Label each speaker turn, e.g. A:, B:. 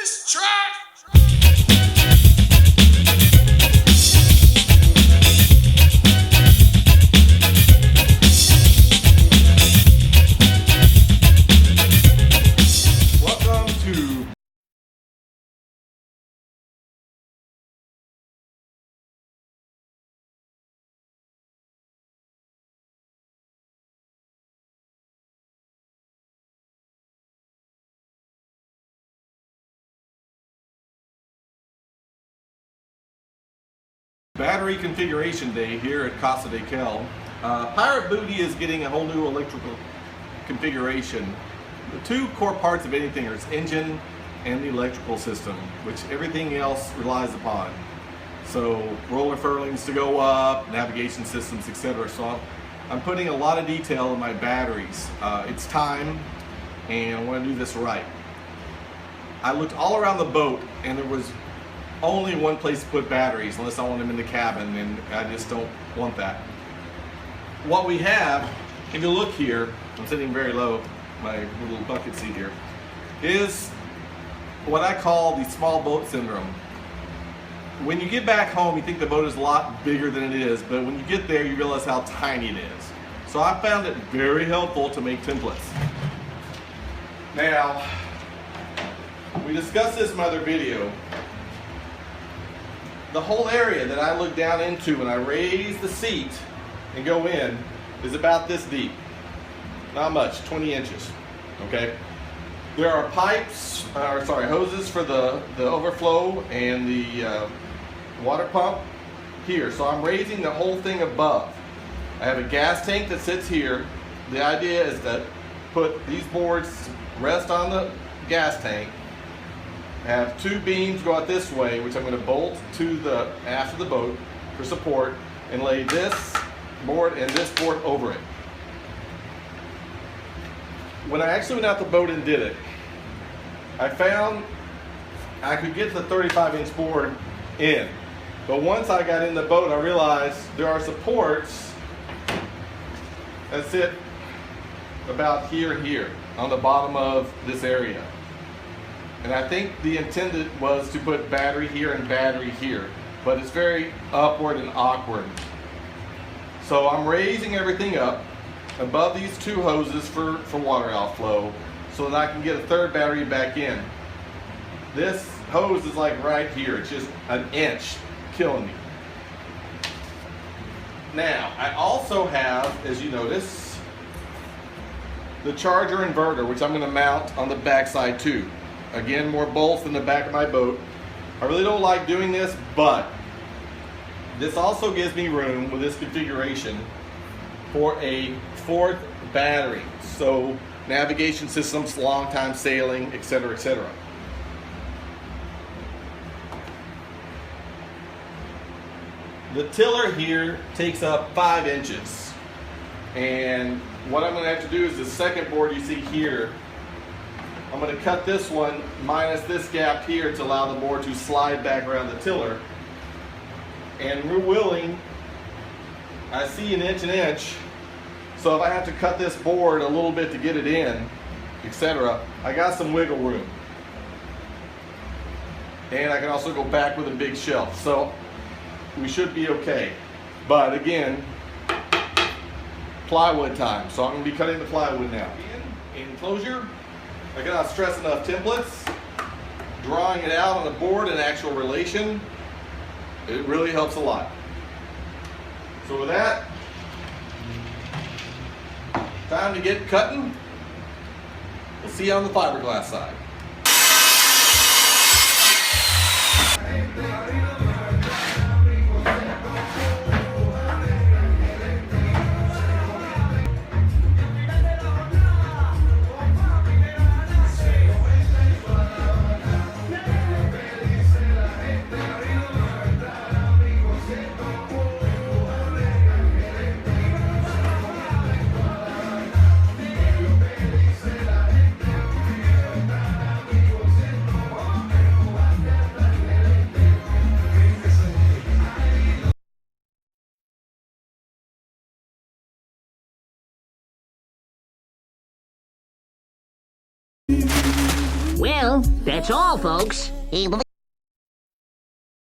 A: this track.
B: Welcome to Battery Configuration Day here at Casa de Kel. Pirate Booty is getting a whole new electrical configuration. The two core parts of anything are its engine and the electrical system, which everything else relies upon. So roller furlings to go up, navigation systems, etc. So I'm putting a lot of detail in my batteries. It's time, and I want to do this right. I looked all around the boat, and there was only one place to put batteries, unless I want them in the cabin, and I just don't want that. What we have, if you look here, I'm sitting very low, my little bucket seat here, is what I call the small boat syndrome. When you get back home, you think the boat is a lot bigger than it is, but when you get there, you realize how tiny it is. So I found it very helpful to make templates. Now, we discussed this in my other video. The whole area that I look down into when I raise the seat and go in is about this deep. Not much, 20 inches, okay? There are pipes, hoses for the overflow and the water pump here. So I'm raising the whole thing above. I have a gas tank that sits here. The idea is to put these boards rest on the gas tank. I have two beams go out this way, which I'm going to bolt to the aft of the boat for support, and lay this board and this board over it. When I actually went out the boat and did it, I found I could get the 35-inch board in. But once I got in the boat, I realized there are supports that sit about here on the bottom of this area. And I think the intended was to put battery here and battery here, but it's very upward and awkward. So I'm raising everything up above these two hoses for water outflow so that I can get a third battery back in. This hose is like right here. It's just an inch, killing me. Now, I also have, as you notice, the charger inverter, which I'm going to mount on the backside too. Again, more bolts in the back of my boat. I really don't like doing this, but this also gives me room with this configuration for a fourth battery. So navigation systems, long time sailing, etc., etc. The tiller here takes up 5 inches. And what I'm going to have to do is the second board you see here, I'm going to cut this one minus this gap here to allow the board to slide back around the tiller. And we're willing, I see an inch, so if I have to cut this board a little bit to get it in, etc., I got some wiggle room. And I can also go back with a big shelf. So we should be okay. But again, plywood time. So I'm going to be cutting the plywood now. Enclosure. I cannot stress enough templates. Drawing it out on the board in actual relation, it really helps a lot. So with that, time to get cutting. We'll see you on the fiberglass side.
A: Well, that's all, folks.
C: Hey,